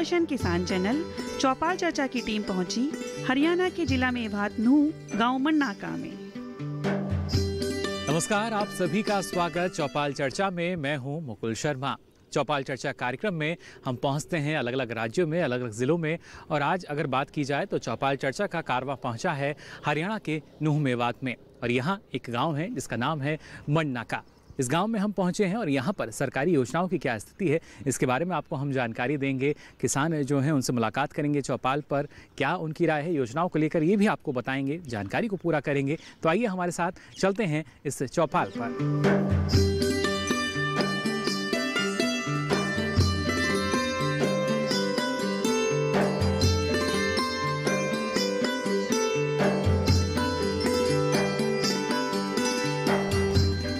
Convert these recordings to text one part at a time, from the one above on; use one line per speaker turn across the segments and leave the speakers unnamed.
दूरदर्शन किसान चैनल चौपाल चर्चा की टीम पहुंची हरियाणा के जिला मेवात नूह गांव मन्नाका में।
नमस्कार, आप सभी का स्वागत चौपाल चर्चा में। मैं हूं मुकुल शर्मा। चौपाल चर्चा कार्यक्रम में हम पहुंचते हैं अलग अलग राज्यों में, अलग अलग ज़िलों में, और आज अगर बात की जाए तो चौपाल चर्चा का कारवां पहुंचा है हरियाणा के नूह मेवात में। और यहाँ एक गांव है जिसका नाम है मन्नाका। इस गांव में हम पहुंचे हैं और यहाँ पर सरकारी योजनाओं की क्या स्थिति है इसके बारे में आपको हम जानकारी देंगे। किसान जो हैं उनसे मुलाकात करेंगे चौपाल पर, क्या उनकी राय है योजनाओं को लेकर ये भी आपको बताएंगे, जानकारी को पूरा करेंगे। तो आइए हमारे साथ चलते हैं इस चौपाल पर।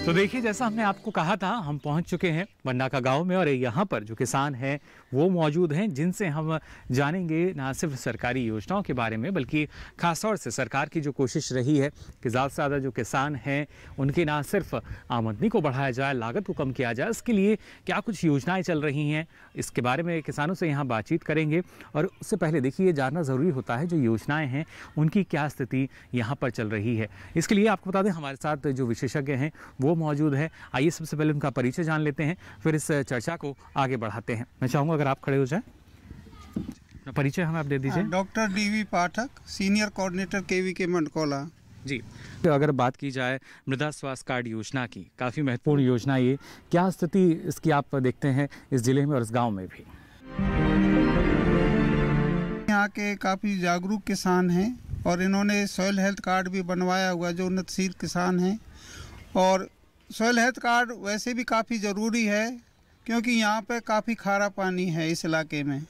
तो देखिए, जैसा हमने आपको कहा था, हम पहुंच चुके हैं मन्नाका गांव में और यहाँ पर जो किसान हैं वो मौजूद हैं जिनसे हम जानेंगे ना सिर्फ सरकारी योजनाओं के बारे में बल्कि खासतौर से सरकार की जो कोशिश रही है कि ज़्यादा से ज़्यादा जो किसान हैं उनकी ना सिर्फ आमदनी को बढ़ाया जाए, लागत को कम किया जाए, इसके लिए क्या कुछ योजनाएं चल रही हैं, इसके बारे में किसानों से यहाँ बातचीत करेंगे। और उससे पहले देखिए, ये जानना ज़रूरी होता है जो योजनाएँ हैं उनकी क्या स्थिति यहाँ पर चल रही है। इसके लिए आपको बता दें हमारे साथ जो विशेषज्ञ हैं वो मौजूद है। आइए सबसे पहले उनका परिचय जान लेते हैं, फिर इस चर्चा को आगे बढ़ाते हैं। मैं चाहूँगा अगर आप खड़े हो जाएं, अपना परिचय हमें आप दे दीजिए।
डॉक्टर डीवी पाठक, सीनियर कोऑर्डिनेटर केवीके मंडकोला। जी,
तो अगर बात की जाए मृदा स्वास्थ्य कार्ड योजना की, काफ़ी महत्वपूर्ण योजना, ये क्या स्थिति इसकी आप देखते हैं इस जिले में और इस गाँव में भी?
यहाँ के काफ़ी जागरूक किसान हैं और इन्होंने सॉइल हेल्थ कार्ड भी बनवाया हुआ जो उन्नतशील किसान हैं। और सॉइल हेल्थ कार्ड वैसे भी काफ़ी ज़रूरी है क्योंकि यहाँ पे काफ़ी खारा पानी है इस इलाके में।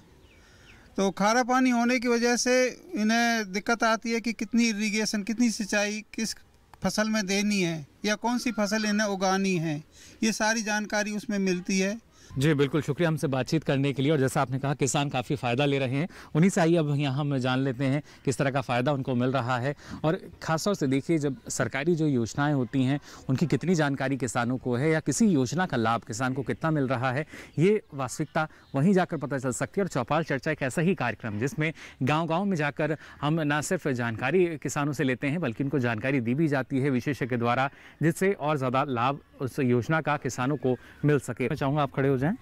तो खारा पानी होने की वजह से इन्हें दिक्कत आती है कि कितनी इरिगेशन, कितनी सिंचाई किस फसल में देनी है या कौन सी फसल इन्हें उगानी है, ये सारी जानकारी उसमें मिलती है।
जी बिल्कुल, शुक्रिया हमसे बातचीत करने के लिए। और जैसा आपने कहा किसान काफ़ी फ़ायदा ले रहे हैं, उन्हीं से आइए अब यहाँ हम जान लेते हैं किस तरह का फ़ायदा उनको मिल रहा है। और ख़ासतौर से देखिए, जब सरकारी जो योजनाएं होती हैं उनकी कितनी जानकारी किसानों को है या किसी योजना का लाभ किसान को कितना मिल रहा है, ये वास्तविकता वहीं जाकर पता चल सकती है। और चौपाल चर्चा एक ऐसा ही कार्यक्रम जिसमें गाँव-गाँव में जाकर हम न सिर्फ जानकारी किसानों से लेते हैं बल्कि उनको जानकारी दी भी जाती है विशेषज्ञ द्वारा, जिससे और ज़्यादा लाभ उस योजना का किसानों को मिल सके। मैं चाहूँगा आप खड़े हो जाएं।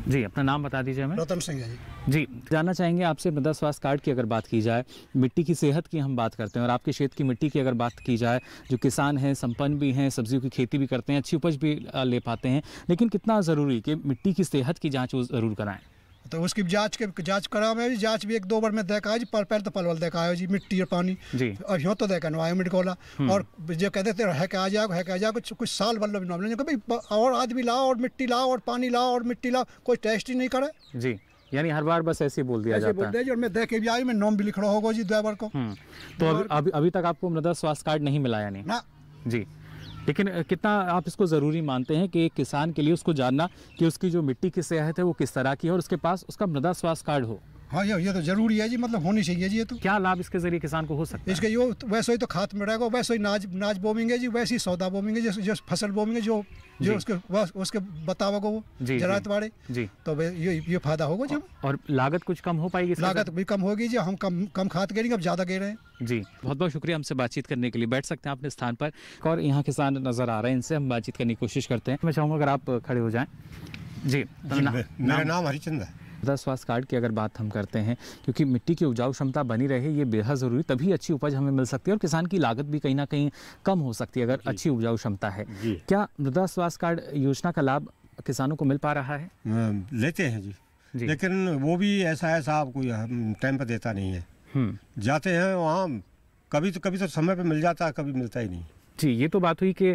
जी, अपना नाम बता दीजिए हमें।
रतन सिंह जी।
जी, जानना चाहेंगे आपसे मृदा स्वास्थ्य कार्ड की अगर बात की जाए, मिट्टी की सेहत की हम बात करते हैं और आपके क्षेत्र की मिट्टी की अगर बात की जाए, जो किसान हैं संपन्न भी हैं, सब्जियों की खेती भी करते हैं, अच्छी उपज भी ले पाते हैं, लेकिन कितना ज़रूरी कि मिट्टी की सेहत की जाँच वो ज़रूर कराएं?
तो उसकी जांच करा में जांच भी 1-2 बार में देखा है जी। पर पहले तो पलवल देखा है जी, मिट्टी और पानी जी, और यूँ तो देखा नवाया मिटकोला। और जो कहते थे है क्या आ जाएगा कुछ साल बल्लो भी कभी और आदमी लाओ और मिट्टी लाओ और पानी लाओ और मिट्टी लाओ, कोई टेस्ट ही नहीं करे
जी। यानी हर बार बस ऐसे ही बोल दिया जाता है।
और मैं देख के भी आई, मैं नाम भी लिख रहा होगा जी ड्राइवर को।
तो अभी तक आपको मृदा स्वास्थ्य कार्ड नहीं मिला यानी?
ना जी।
लेकिन कितना आप इसको ज़रूरी मानते हैं कि एक किसान के लिए उसको जानना कि उसकी जो मिट्टी की सेहत है वो किस तरह की है और उसके पास उसका मृदा स्वास्थ्य कार्ड हो?
हाँ, ये तो जरूरी है जी, मतलब होनी चाहिए जी। ये तो
क्या लाभ इसके जरिए किसान को हो सकता है?
इसके यो वैसे ही तो खाद में रहेगा, वैसे ही नाज बोवेंगे जी, वैसे ही सौदा बोवेंगे, जो फसल बोवेंगे जो उसके बतावा को वो जरात वाले जी, तो ये फायदा होगा जी।
और लागत कुछ कम हो पाएगी?
लागत भी कम होगी जी, हम कम खाद गिरेंगे, अब ज़्यादा गिर रहे हैं
जी। बहुत बहुत शुक्रिया हमसे बातचीत करने के लिए। बैठ सकते हैं अपने स्थान पर। और यहाँ किसान नज़र आ रहे हैं, इनसे हम बातचीत करने की कोशिश करते हैं। मैं चाहूँगा अगर आप खड़े हो जाएँ। जी,
मेरा नाम हरिचंद है।
मृदा स्वास्थ्य कार्ड की अगर बात हम करते हैं, क्योंकि मिट्टी की उपजाऊ क्षमता बनी रहे ये बेहद ज़रूरी, तभी अच्छी उपज हमें मिल सकती है और किसान की लागत भी कहीं ना कहीं कम हो सकती है अगर अच्छी उपजाऊ क्षमता है। क्या मृदा स्वास्थ्य कार्ड योजना का लाभ किसानों को मिल पा रहा है?
लेते हैं जी, लेकिन वो भी ऐसा है साहब, कोई टाइम पर देता नहीं है। जाते हैं वहाँ, कभी तो समय पर मिल जाता है, कभी मिलता ही नहीं
जी। ये तो बात हुई कि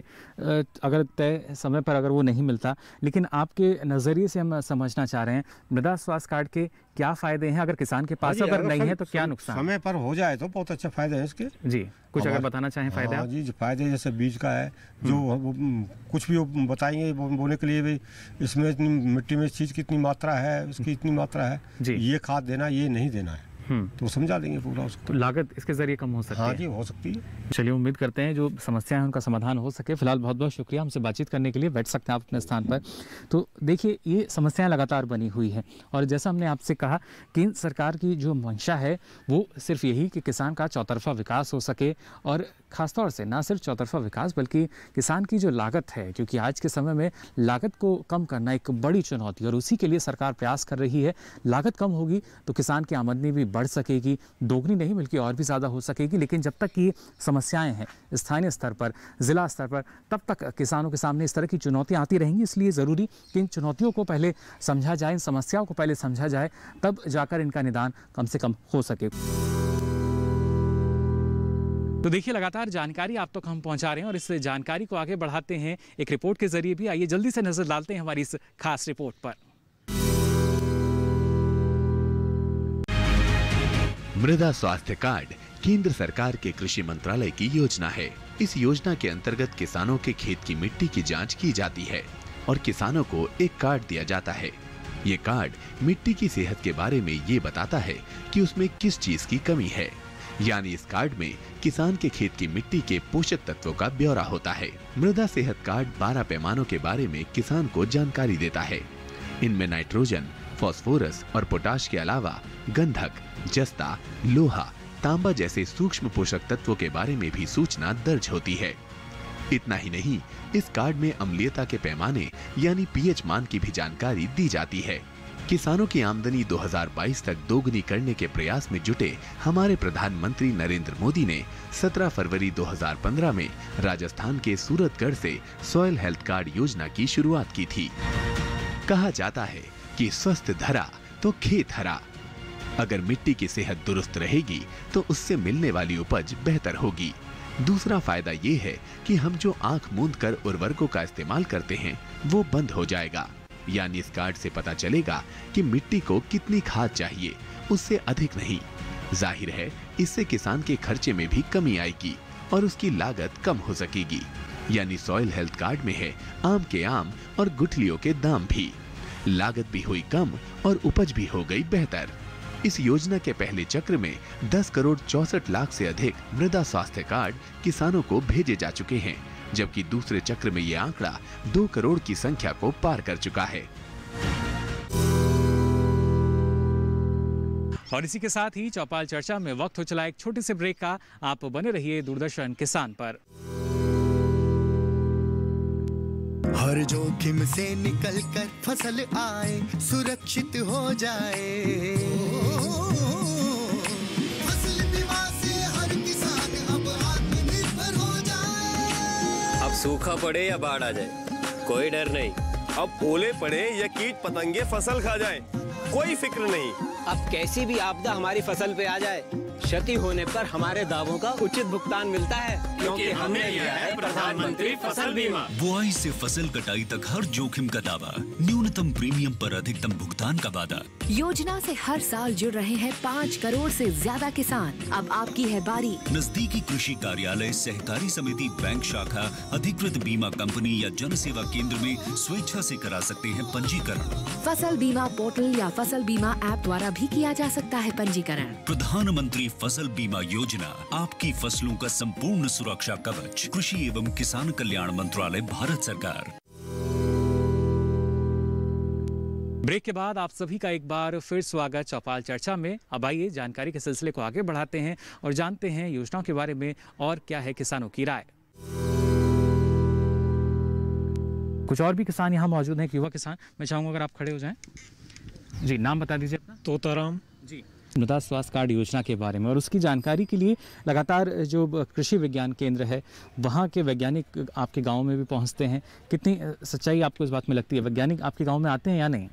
अगर तय समय पर अगर वो नहीं मिलता, लेकिन आपके नज़रिए से हम समझना चाह रहे हैं मृदा स्वास्थ्य कार्ड के क्या फ़ायदे हैं अगर किसान के पास अगर नहीं है तो क्या नुकसान?
समय पर हो जाए तो बहुत अच्छा फ़ायदा है इसके जी।
कुछ अगर बताना चाहें फ़ायदा?
हाँ जी, फ़ायदे जैसे बीज का है, जो कुछ भी बताएंगे बोने के लिए भी, इसमें इतनी मिट्टी में इस चीज़ की इतनी मात्रा है, उसकी इतनी मात्रा है, ये खाद देना, ये नहीं देना है। तो समझा देंगे पूरा उसको।
तो लागत इसके जरिए कम हो सकती है?
हाँ जी, हो सकती है।
चलिए, उम्मीद करते हैं जो समस्याएं हैं उनका समाधान हो सके। फिलहाल बहुत बहुत शुक्रिया हमसे बातचीत करने के लिए। बैठ सकते हैं आप अपने स्थान पर। तो देखिए, ये समस्याएं लगातार बनी हुई है और जैसा हमने आपसे कहा, केंद्र सरकार की जो मंशा है वो सिर्फ यही कि किसान का चौतरफा विकास हो सके, और खासतौर से ना सिर्फ चौतरफा विकास बल्कि किसान की जो लागत है, क्योंकि आज के समय में लागत को कम करना एक बड़ी चुनौती, और उसी के लिए सरकार प्रयास कर रही है। लागत कम होगी तो किसान की आमदनी भी बढ़ सकेगी, दोगुनी नहीं बल्कि और भी ज़्यादा हो सकेगी। लेकिन जब तक ये समस्याएं हैं स्थानीय स्तर पर, ज़िला स्तर पर, तब तक किसानों के सामने इस तरह की चुनौतियां आती रहेंगी। इसलिए ज़रूरी कि इन चुनौतियों को पहले समझा जाए, इन समस्याओं को पहले समझा जाए, तब जाकर इनका निदान कम से कम हो सके। तो देखिए, लगातार जानकारी आप तक हम पहुंचा रहे हैं और इस जानकारी को आगे बढ़ाते हैं एक रिपोर्ट के जरिए भी। आइए जल्दी से नजर डालते हैं हमारी इस खास रिपोर्ट पर।
मृदा स्वास्थ्य कार्ड केंद्र सरकार के कृषि मंत्रालय की योजना है। इस योजना के अंतर्गत किसानों के खेत की मिट्टी की जांच की जाती है और किसानों को एक कार्ड दिया जाता है। ये कार्ड मिट्टी की सेहत के बारे में ये बताता है कि उसमें किस चीज की कमी है। यानी इस कार्ड में किसान के खेत की मिट्टी के पोषक तत्वों का ब्यौरा होता है। मृदा सेहत कार्ड 12 पैमानों के बारे में किसान को जानकारी देता है। इनमें नाइट्रोजन, फास्फोरस और पोटाश के अलावा गंधक, जस्ता, लोहा, तांबा जैसे सूक्ष्म पोषक तत्वों के बारे में भी सूचना दर्ज होती है। इतना ही नहीं, इस कार्ड में अम्लीयता के पैमाने यानी पीएच मान की भी जानकारी दी जाती है। किसानों की आमदनी 2022 तक दोगुनी करने के प्रयास में जुटे हमारे प्रधानमंत्री नरेंद्र मोदी ने 17 फरवरी 2015 में राजस्थान के सूरतगढ़ से सॉइल हेल्थ कार्ड योजना की शुरुआत की थी। कहा जाता है कि स्वस्थ धरा तो खेत हरा। अगर मिट्टी की सेहत दुरुस्त रहेगी तो उससे मिलने वाली उपज बेहतर होगी। दूसरा फायदा ये है कि हम जो आंख मूंद कर उर्वरकों का इस्तेमाल करते हैं वो बंद हो जाएगा। यानी इस कार्ड से पता चलेगा कि मिट्टी को कितनी खाद चाहिए, उससे अधिक नहीं। जाहिर है, इससे किसान के खर्चे में भी कमी आएगी और उसकी लागत कम हो सकेगी। यानी सॉइल हेल्थ कार्ड में है आम के आम और गुठलियों के दाम भी। लागत भी हुई कम और उपज भी हो गई बेहतर। इस योजना के पहले चक्र में 10 करोड़ 64 लाख से अधिक मृदा स्वास्थ्य कार्ड किसानों को भेजे जा चुके हैं, जबकि दूसरे चक्र में यह आंकड़ा 2 करोड़ की संख्या को पार कर चुका है।
और इसी के साथ ही चौपाल चर्चा में वक्त हो चला एक छोटे से ब्रेक का। आप बने रहिए दूरदर्शन किसान पर।
हर जोखिम से निकल कर फसल आए, सुरक्षित हो जाए। फसल बीमा से हर किसान अब आत्मनिर्भर हो जाए।
अब सूखा पड़े या बाढ़ आ जाए, कोई डर नहीं।
अब ओले पड़े या कीट पतंगे फसल खा जाए, कोई फिक्र नहीं।
अब कैसी भी आपदा हमारी फसल पे आ जाए, क्षति होने पर हमारे दावों का उचित भुगतान मिलता है, क्योंकि हमने लिया है प्रधानमंत्री फसल बीमा।
बुआई से फसल कटाई तक हर जोखिम का दावा, न्यूनतम प्रीमियम पर अधिकतम भुगतान का वादा।
योजना से हर साल जुड़ रहे हैं 5 करोड़ से ज्यादा किसान। अब आपकी है बारी।
नजदीकी कृषि कार्यालय, सहकारी समिति, बैंक शाखा, अधिकृत बीमा कंपनी या जन सेवा केंद्र में स्वेच्छा से करा सकते हैं पंजीकरण।
फसल बीमा पोर्टल या फसल बीमा ऐप द्वारा भी किया जा सकता है पंजीकरण।
प्रधानमंत्री फसल बीमा योजना, आपकी फसलों का संपूर्ण सुरक्षा कवच। कृषि एवं किसान कल्याण मंत्रालय, भारत सरकार।
ब्रेक के बाद आप सभी का एक बार फिर स्वागत चौपाल चर्चा में। अब आइए जानकारी के सिलसिले को आगे बढ़ाते हैं और जानते हैं योजनाओं के बारे में और क्या है किसानों की राय। कुछ और भी किसान यहाँ मौजूद हैं, युवा किसान। मैं चाहूँगा अगर आप खड़े हो जाएं। जी, नाम बता दीजिए अपना।
तोताराम
जी। मृदा स्वास्थ्य कार्ड योजना के बारे में और उसकी जानकारी के लिए लगातार जो कृषि विज्ञान केंद्र है वहाँ के वैज्ञानिक आपके गांव में भी पहुँचते हैं। कितनी सच्चाई आपको इस बात में लगती है? वैज्ञानिक आपके गांव में आते हैं या नहीं?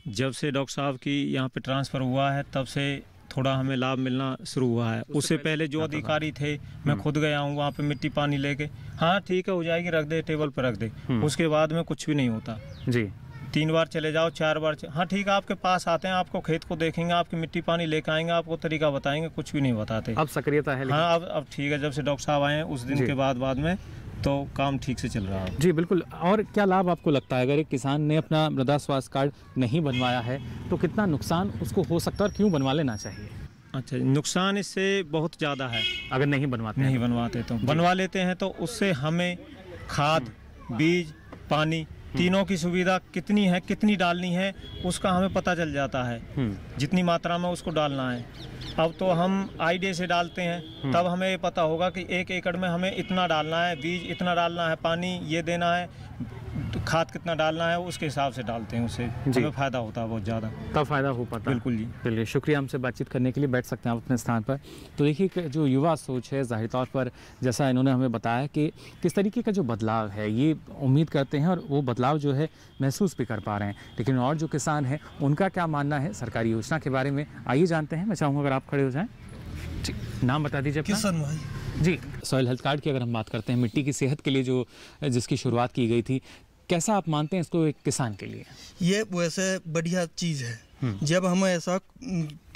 जब से डॉक्टर साहब की यहाँ पे ट्रांसफ़र हुआ है तब से थोड़ा हमें लाभ मिलना शुरू हुआ है। उससे पहले जो अधिकारी थे, मैं खुद गया हूँ वहाँ पे मिट्टी पानी लेके, हाँ ठीक है हो जाएगी, रख दे टेबल पर रख दे। उसके बाद में कुछ भी नहीं होता जी। 3 बार चले जाओ, 4 बार हाँ ठीक है, आपके पास आते हैं, आपको खेत को देखेंगे, आपकी मिट्टी पानी लेकर आएंगे, आपको तरीका बताएंगे, कुछ भी नहीं बताते।
अब सक्रियता है?
हाँ अब ठीक है। जब से डॉक्टर साहब आए हैं उस दिन के बाद में तो काम ठीक से चल रहा है।
जी बिल्कुल। और क्या लाभ आपको लगता है अगर एक किसान ने अपना मृदा स्वास्थ्य कार्ड नहीं बनवाया है तो कितना नुकसान उसको हो सकता है और क्यों बनवा लेना चाहिए?
अच्छा, नुकसान इससे बहुत ज़्यादा है।
अगर नहीं बनवाते
तो बनवा लेते हैं तो उससे हमें खाद, बीज, पानी तीनों की सुविधा कितनी है, कितनी डालनी है, उसका हमें पता चल जाता है। जितनी मात्रा में उसको डालना है। अब तो हम आईडिया से डालते हैं, तब हमें ये पता होगा कि 1 एकड़ में हमें इतना डालना है, बीज इतना डालना है, पानी ये देना है, खाद कितना डालना है, उसके हिसाब से डालते हैं। उससे हमें फ़ायदा होता है बहुत ज़्यादा।
तब फ़ायदा हो पाता है।
बिल्कुल जी।
चलिए, शुक्रिया हमसे बातचीत करने के लिए। बैठ सकते हैं आप अपने स्थान पर। तो देखिए, जो युवा सोच है, ज़ाहिर तौर पर जैसा इन्होंने हमें बताया कि किस तरीके का जो बदलाव है, ये उम्मीद करते हैं और वो बदलाव जो है महसूस भी कर पा रहे हैं। लेकिन और जो किसान हैं, उनका क्या मानना है सरकारी योजना के बारे में, आइए जानते हैं। मैं चाहूँगा अगर आप खड़े हो जाएँ। नाम बता दीजिए अपना।
किसान भाई
जी। सॉइल हेल्थ कार्ड की अगर हम बात करते हैं, मिट्टी की सेहत के लिए जो जिसकी शुरुआत की गई थी, कैसा आप मानते हैं इसको एक किसान के लिए?
ये वैसे बढ़िया चीज़ है। जब हम ऐसा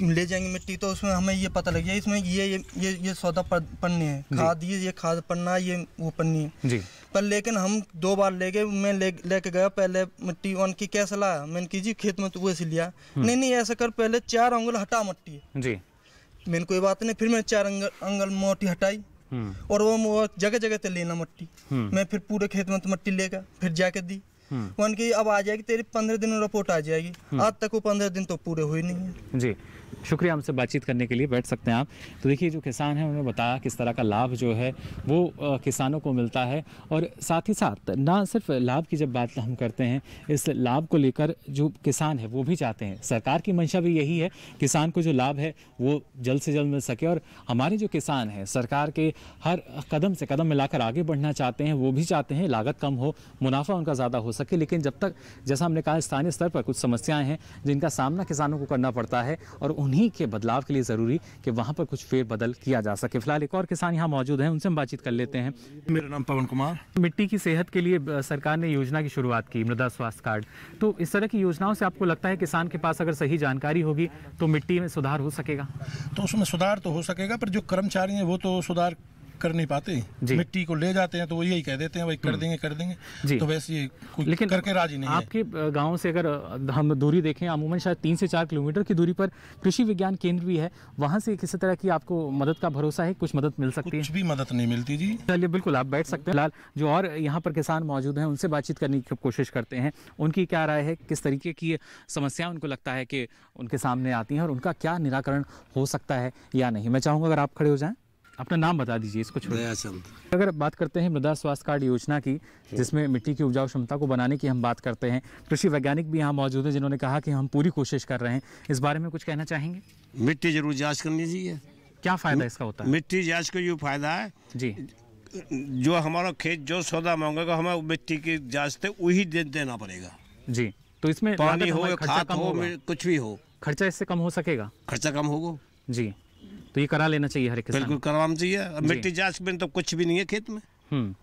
ले जाएंगे मिट्टी तो उसमें हमें ये पता लग जाए इसमें ये सौदा पन्नी है, खाद ये खाद पन्ना, ये वो पन्नी है
जी।
पर लेकिन हम 2 बार ले गए, मैं लेके गया पहले मिट्टी उनकी कैसे लाया, मैंने की जी खेत में तो वैसे लिया, नहीं ऐसा कर, पहले 4 अंगुल हटा मिट्टी
जी।
मैंने कोई बात नहीं, फिर मैं 4 अंगुल मोटी हटाई और वो जगह जगह से लेना मिट्टी। मैं फिर पूरे खेत में तो मिट्टी लेकर फिर जाके दी। उनकी अब आ जाएगी तेरी 15 दिन में रिपोर्ट आ जाएगी। आज तक वो 15 दिन तो पूरे हुए नहीं है
जी। शुक्रिया हमसे बातचीत करने के लिए। बैठ सकते हैं आप। तो देखिए, जो किसान हैं उन्होंने बताया किस तरह का लाभ जो है वो किसानों को मिलता है, और साथ ही साथ ना सिर्फ लाभ की जब बात हम करते हैं, इस लाभ को लेकर जो किसान है वो भी चाहते हैं, सरकार की मंशा भी यही है, किसान को जो लाभ है वो जल्द से जल्द मिल सके। और हमारे जो किसान हैं सरकार के हर कदम से कदम मिलाकर आगे बढ़ना चाहते हैं। वो भी चाहते हैं लागत कम हो, मुनाफा उनका ज़्यादा हो सके। लेकिन जब तक, जैसा हमने कहा, स्थानीय स्तर पर कुछ समस्याएं हैं जिनका सामना किसानों को करना पड़ता है, और उन्हीं के बदलाव के लिए ज़रूरी कि वहाँ पर कुछ फेरबदल किया जा सके। फिलहाल एक और किसान यहाँ मौजूद हैं, उनसे हम बातचीत कर लेते हैं।
मेरा नाम पवन कुमार।
मिट्टी की सेहत के लिए सरकार ने योजना की शुरुआत की, मृदा स्वास्थ्य कार्ड। तो इस तरह की योजनाओं से आपको लगता है किसान के पास अगर सही जानकारी होगी तो मिट्टी में सुधार हो सकेगा?
तो उसमें सुधार तो हो सकेगा, पर जो कर्मचारी हैं वो तो सुधार कर नहीं पाते। मिट्टी को ले जाते हैं तो वो यही कह देते हैं भाई कर देंगे तो वैसे लेकिन करके राजी नहीं है।
आपके गांव से अगर हम दूरी देखें, अमूमन शायद 3 से 4 किलोमीटर की दूरी पर कृषि विज्ञान केंद्र भी है, वहां से किसी तरह की आपको मदद का भरोसा है? कुछ मदद मिल सकती है?
कुछ भी मदद नहीं मिलती जी।
चलिए, बिल्कुल आप बैठ सकते हैं। फिलहाल जो और यहाँ पर किसान मौजूद हैं उनसे बातचीत करने की कोशिश करते हैं। उनकी क्या राय है, किस तरीके की समस्या उनको लगता है कि उनके सामने आती हैं, और उनका क्या निराकरण हो सकता है या नहीं। मैं चाहूँगा अगर आप खड़े हो जाएं, अपना नाम बता दीजिए इसको छोड़। अगर बात करते हैं मृदा स्वास्थ्य कार्ड योजना की, जिसमें मिट्टी की उपजाऊ क्षमता को बनाने की हम बात करते हैं, कृषि वैज्ञानिक भी यहाँ मौजूद हैं जिन्होंने कहा कि हम पूरी कोशिश कर रहे हैं। इस बारे में कुछ कहना चाहेंगे?
मिट्टी जरूर जांच करनी चाहिए।
क्या फायदा इसका होता है?
मिट्टी जांच का ये फायदा है
जी,
जो हमारा खेत जो सौदा मांगेगा हमें मिट्टी की जांच से वही देना पड़ेगा
जी। तो इसमें
पानी हो, खाद हो, कुछ भी हो,
खर्चा इससे कम हो सकेगा?
खर्चा कम होगा जी।
तो ये करा लेना चाहिए हर किसान?
बिल्कुल करवाना चाहिए। मिट्टी जांच में तो कुछ भी नहीं है खेत में।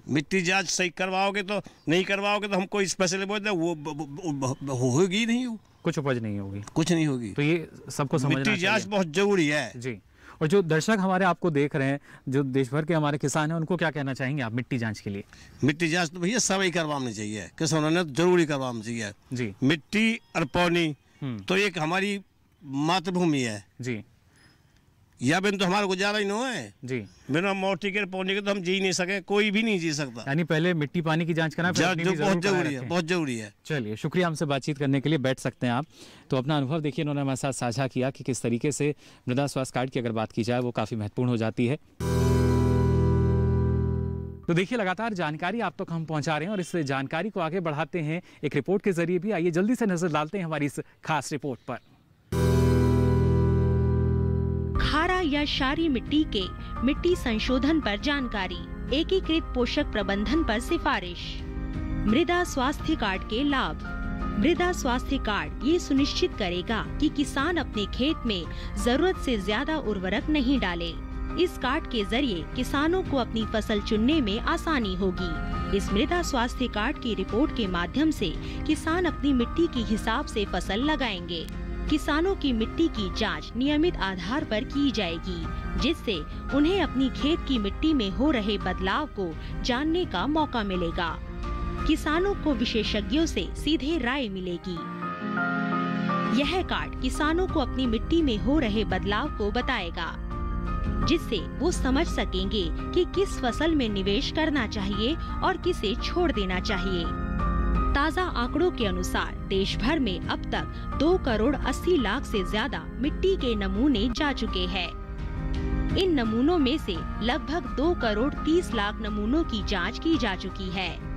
मिट्टी जांच सही करवाओगे तो, नहीं करवाओगे तो हम कोई स्पेशल बोलते वो होगी नहीं,
कुछ उपज नहीं होगी,
कुछ नहीं होगी।
तो ये सबको समझना चाहिए।
मिट्टी जांच बहुत जरूरी है
जी। और जो दर्शक हमारे आपको देख रहे हैं, जो देश भर के हमारे किसान हैं, उनको क्या कहना चाहेंगे आप मिट्टी जांच के लिए?
मिट्टी जांच तो भैया सभी करवानी चाहिए, किसानों ने जरूरी करवाना चाहिए
जी।
मिट्टी और पानी तो एक हमारी मातृभूमि है
जी,
या बिन तो हमारा गुजारा ही नहीं है
जी।
बिना मोटी के पानी के तो हम जी नहीं सके, कोई भी नहीं जी सकता।
यानी पहले मिट्टी पानी की जांच करना
बहुत जरूरी है, बहुत जरूरी है।
चलिए, शुक्रिया हमसे बातचीत करने के लिए। बैठ सकते हैं आप। तो अपना अनुभव देखिए, इन्होंने हमारे साथ साझा किया कि किस तरीके से मृदा स्वास्थ्य कार्ड की अगर बात की जाए वो काफ़ी महत्वपूर्ण हो जाती है। तो देखिए, लगातार जानकारी आप तक हम पहुंचा रहे हैं और इस जानकारी को आगे बढ़ाते हैं एक रिपोर्ट के जरिए भी। आइए जल्दी से नजर डालते हैं हमारी इस खास रिपोर्ट पर।
खारा या क्षारीय मिट्टी के मिट्टी संशोधन पर जानकारी, एकीकृत पोषक प्रबंधन पर सिफारिश, मृदा स्वास्थ्य कार्ड के लाभ। मृदा स्वास्थ्य कार्ड ये सुनिश्चित करेगा कि किसान अपने खेत में जरूरत से ज्यादा उर्वरक नहीं डाले। इस कार्ड के जरिए किसानों को अपनी फसल चुनने में आसानी होगी। इस मृदा स्वास्थ्य कार्ड की रिपोर्ट के माध्यम से किसान अपनी मिट्टी के हिसाब से फसल लगाएंगे। किसानों की मिट्टी की जांच नियमित आधार पर की जाएगी, जिससे उन्हें अपनी खेत की मिट्टी में हो रहे बदलाव को जानने का मौका मिलेगा। किसानों को विशेषज्ञों से सीधे राय मिलेगी। यह कार्ड किसानों को अपनी मिट्टी में हो रहे बदलाव को बताएगा, जिससे वो समझ सकेंगे कि किस फसल में निवेश करना चाहिए और किसे छोड़ देना चाहिए। ताज़ा आंकड़ों के अनुसार देश भर में अब तक 2 करोड़ 80 लाख से ज्यादा मिट्टी के नमूने जा चुके हैं। इन नमूनों में से लगभग 2 करोड़ 30 लाख नमूनों की जांच की जा चुकी है।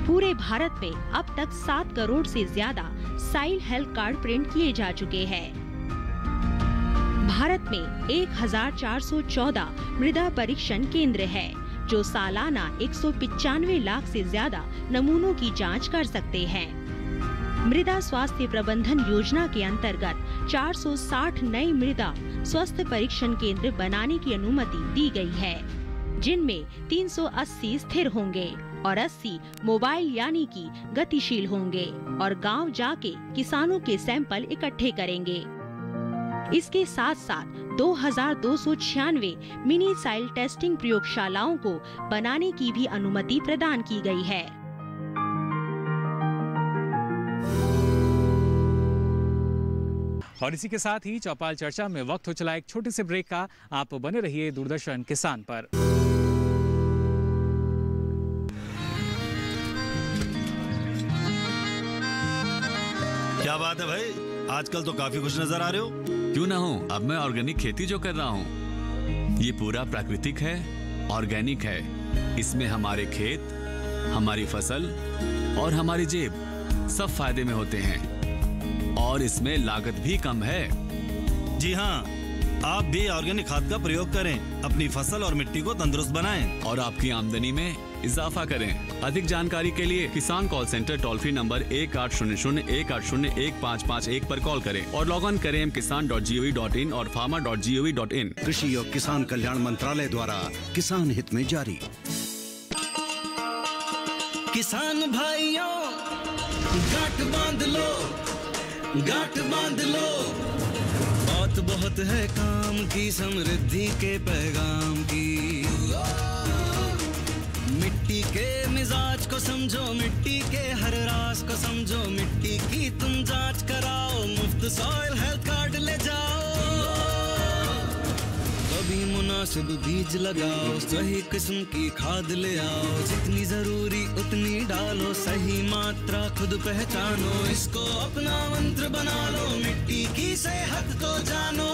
पूरे भारत में अब तक 7 करोड़ से ज्यादा सॉइल हेल्थ कार्ड प्रिंट किए जा चुके हैं। भारत में 1414 मृदा परीक्षण केंद्र है, जो सालाना 195 लाख से ज्यादा नमूनों की जांच कर सकते हैं। मृदा स्वास्थ्य प्रबंधन योजना के अंतर्गत 460 नए मृदा स्वास्थ्य परीक्षण केंद्र बनाने की अनुमति दी गई है, जिनमें 380 स्थिर होंगे और 80 मोबाइल यानी कि गतिशील होंगे और गांव जाके किसानों के सैंपल इकट्ठे करेंगे। इसके साथ साथ 2296 मिनी सॉइल टेस्टिंग प्रयोगशालाओं को बनाने की भी अनुमति प्रदान की गई है।
और इसी के साथ ही चौपाल चर्चा में वक्त हो चला एक छोटे से ब्रेक का। आप बने रहिए दूरदर्शन किसान पर।
क्या बात है भाई, आजकल तो काफी खुश नजर आ रहे हो।
क्यों ना हो, अब मैं ऑर्गेनिक खेती जो कर रहा हूँ ये पूरा प्राकृतिक है, ऑर्गेनिक है। इसमें हमारे खेत, हमारी फसल और हमारी जेब सब फायदे में होते हैं और इसमें लागत भी कम है।
जी हाँ, आप भी ऑर्गेनिक खाद का प्रयोग करें, अपनी फसल और मिट्टी को तंदुरुस्त बनाएं
और आपकी आमदनी में इजाफा करें। अधिक जानकारी के लिए किसान call centre toll free number 1800-1801-1551 पर कॉल करें और लॉग ऑन करें kisan.gov.in और farmer.gov.in।
कृषि और किसान कल्याण मंत्रालय द्वारा किसान हित में जारी।
किसान भाइयों गांठ बांध लो, गांठ बांध लो, बात बहुत है काम की, समृद्धि के पैगाम की। मिट्टी के मिजाज को समझो, मिट्टी के हर राज को समझो, मिट्टी की तुम जांच कराओ, मुफ्त सॉइल हेल्थ कार्ड ले जाओ। कभी मुनासिब बीज लगाओ, सही किस्म की खाद ले आओ, जितनी जरूरी उतनी डालो, सही मात्रा खुद पहचानो, इसको अपना मंत्र बना लो, मिट्टी की सेहत को जानो।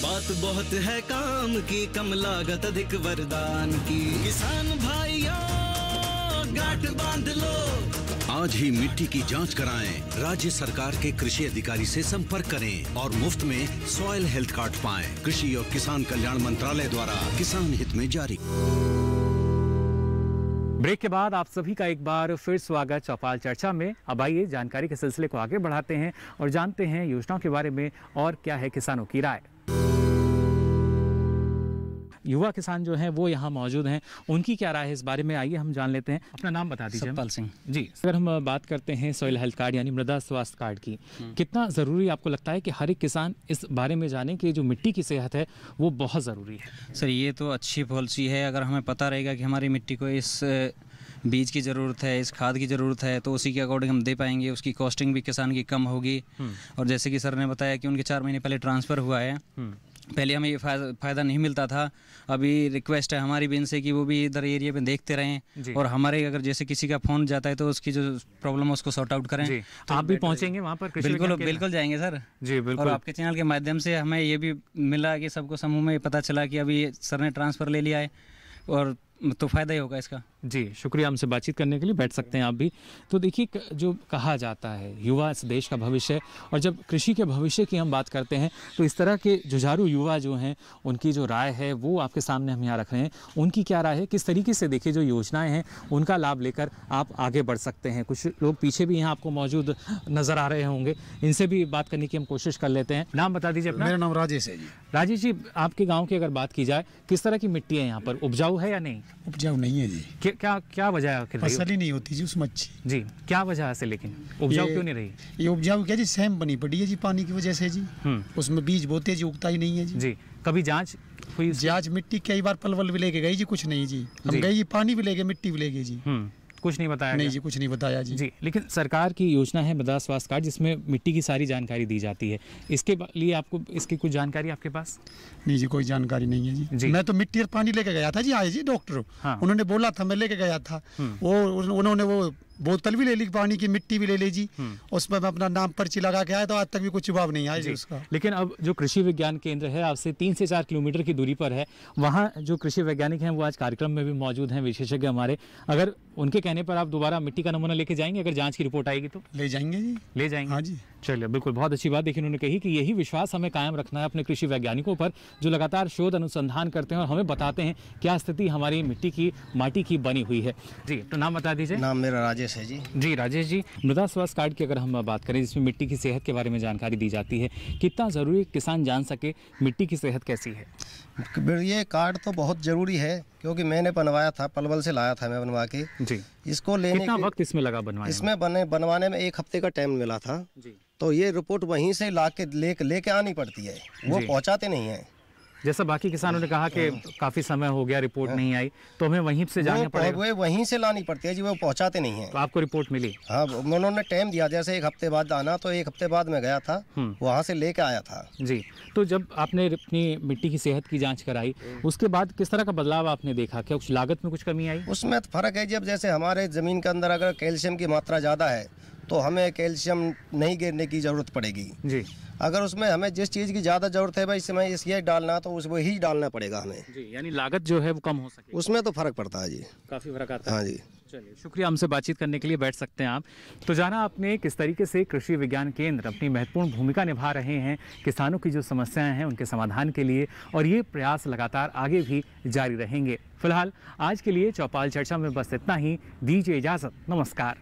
बात बहुत है काम की, कम लागत अधिक वरदान की। किसान भाइयों गांठ बांध लो,
आज ही मिट्टी की जांच कराएं। राज्य सरकार के कृषि अधिकारी से संपर्क करें और मुफ्त में सॉइल हेल्थ कार्ड पाएं। कृषि और किसान कल्याण मंत्रालय द्वारा किसान हित में जारी।
ब्रेक के बाद आप सभी का एक बार फिर स्वागत चौपाल चर्चा में। अब आइए जानकारी के सिलसिले को आगे बढ़ाते हैं और जानते हैं योजनाओं के बारे में और क्या है किसानों की राय। युवा किसान जो हैं वो यहाँ मौजूद हैं, उनकी क्या राय है इस बारे में, आइए हम जान लेते हैं। अपना नाम बता दीजिए।
सतपाल सिंह
जी। अगर हम बात करते हैं सॉइल हेल्थ कार्ड यानी मृदा स्वास्थ्य कार्ड की, कितना ज़रूरी आपको लगता है कि हर एक किसान इस बारे में जाने कि जो मिट्टी की सेहत है वो बहुत ज़रूरी है?
सर ये तो अच्छी पॉलिसी है। अगर हमें पता रहेगा कि हमारी मिट्टी को इस बीज की ज़रूरत है, इस खाद की ज़रूरत है, तो उसी के अकॉर्डिंग हम दे पाएंगे। उसकी कॉस्टिंग भी किसान की कम होगी। और जैसे कि सर ने बताया कि उनके 4 महीने पहले ट्रांसफ़र हुआ है, पहले हमें ये फ़ायदा नहीं मिलता था। अभी रिक्वेस्ट है हमारी भी इनसे कि वो भी इधर एरिया पे देखते रहें और हमारे अगर जैसे किसी का फ़ोन जाता है तो उसकी जो प्रॉब्लम है उसको सॉर्ट आउट करें।
तो आप भी पहुंचेंगे वहाँ पर?
बिल्कुल जाएंगे सर
जी, बिल्कुल।
और आपके चैनल के माध्यम से हमें ये भी मिला कि सबको समूह में पता चला कि अभी सर ने ट्रांसफ़र ले लिया है और तो फ़ायदा ही होगा इसका।
जी, शुक्रिया हमसे बातचीत करने के लिए। बैठ सकते हैं आप भी। तो देखिए, जो कहा जाता है युवा इस देश का भविष्य है, और जब कृषि के भविष्य की हम बात करते हैं तो इस तरह के जुझारू युवा जो हैं उनकी जो राय है वो आपके सामने हम यहाँ रख रहे हैं। उनकी क्या राय है, किस तरीके से देखिए जो योजनाएं हैं उनका लाभ लेकर आप आगे बढ़ सकते हैं। कुछ लोग पीछे भी यहाँ आपको मौजूद नज़र आ रहे होंगे, इनसे भी बात करने की हम कोशिश कर लेते हैं। नाम बता दीजिए अपना।
मेरा नाम राजेश है जी।
राजेश जी, आपके गाँव की अगर बात की जाए, किस तरह की मिट्टी है यहाँ पर, उपजाऊ है या नहीं?
उपजाऊ नहीं है जी।
क्या वजह है?
फसल ही नहीं होती जी उसमें अच्छी।
जी, क्या वजह से, लेकिन उपजाऊ क्यों नहीं रही?
ये उपजाऊ क्या जी, सहम बनी पड़ी है जी पानी की वजह से जी। उसमें बीज बोते जी, उगता ही नहीं है जी।
कभी जांच हुई?
जांच मिट्टी कई बार पलवल भी लेके गई जी, कुछ नहीं जी। हम गए जी, पानी भी ले गए, मिट्टी भी ले गए जी,
कुछ नहीं बताया?
नहीं जी, कुछ नहीं बताया जी।
लेकिन सरकार की योजना है मृदा स्वास्थ्य कार्ड, जिसमें मिट्टी की सारी जानकारी दी जाती है। इसके लिए आपको इसकी कुछ जानकारी आपके पास?
नहीं जी, कोई जानकारी नहीं है जी। मैं तो मिट्टी और पानी लेके गया था जी, आए जी डॉक्टर। उन्होंने बोला था, मैं लेके गया था। उन्होंने वो बोतल भी ले ली पानी की, मिट्टी भी ले ली जी। उसमें मैं अपना नाम पर्ची लगा के आया, तो आज तक भी कुछ जवाब नहीं आया जी उसका।
लेकिन अब जो कृषि विज्ञान केंद्र है आपसे 3 से 4 किलोमीटर की दूरी पर है, वहाँ जो कृषि वैज्ञानिक हैं वो आज कार्यक्रम में भी मौजूद हैं, विशेषज्ञ हमारे। अगर उनके कहने पर आप दोबारा मिट्टी का नमूना लेके जाएंगे, अगर जांच की रिपोर्ट आएगी तो?
ले जाएंगे जी।
ले जाएंगे?
हाँ जी।
चलिए, बिल्कुल, बहुत अच्छी बात। देखिए, उन्होंने कही कि यही विश्वास हमें कायम रखना है अपने कृषि वैज्ञानिकों पर, जो लगातार शोध अनुसंधान करते हैं और हमें बताते हैं क्या स्थिति हमारी मिट्टी की, माटी की बनी हुई है। जी, तो नाम बता दीजिए।
नाम मेरा राजेश है जी।
जी राजेश जी, मृदा स्वास्थ्य कार्ड की अगर हम बात करें, जिसमें मिट्टी की सेहत के बारे में जानकारी दी जाती है, कितना ज़रूरी किसान जान सके मिट्टी की सेहत कैसी है?
ये कार्ड तो बहुत ज़रूरी है, क्योंकि मैंने बनवाया था, पलवल से लाया था मैं बनवा के जी। इसको लेने
कितना वक्त इसमें लगा बनवाने?
इसमें बनवाने में 1 हफ्ते का टाइम मिला था जी। तो ये रिपोर्ट वहीं से लेके आनी पड़ती है, वो पहुंचाते नहीं है।
जैसा बाकी किसानों ने कहा कि काफी समय हो गया, रिपोर्ट नहीं आई, तो हमें वहीं से जाना पड़ेगा।
वो वहीं से लानी पड़ती है जी, वो पहुंचाते नहीं है।
तो आपको रिपोर्ट मिली?
हाँ, उन्होंने टाइम दिया, जैसे 1 हफ्ते बाद आना, तो 1 हफ्ते बाद मैं गया था, वहाँ से लेके आया था
जी। तो जब आपने अपनी मिट्टी की सेहत की जाँच कराई, उसके बाद किस तरह का बदलाव आपने देखा? क्या कुछ लागत में कुछ कमी आई?
उसमें फ़र्क है, जब जैसे हमारे ज़मीन के अंदर अगर कैल्शियम की मात्रा ज़्यादा है तो हमें कैल्शियम नहीं गिरने की ज़रूरत पड़ेगी जी। अगर उसमें हमें जिस चीज़ की ज़्यादा ज़रूरत है भाई, इसमें ये डालना, तो उसमें ही डालना पड़ेगा हमें
जी। यानी लागत जो है वो कम हो सके,
उसमें तो फ़र्क पड़ता है जी,
काफ़ी फ़र्क आता है।
हाँ जी।
चलिए, शुक्रिया हमसे बातचीत करने के लिए। बैठ सकते हैं आप। तो जाना आपने किस तरीके से कृषि विज्ञान केंद्र अपनी महत्वपूर्ण भूमिका निभा रहे हैं किसानों की जो समस्याएं हैं उनके समाधान के लिए, और ये प्रयास लगातार आगे भी जारी रहेंगे। फिलहाल आज के लिए चौपाल चर्चा में बस इतना ही। दीजिए इजाज़त, नमस्कार।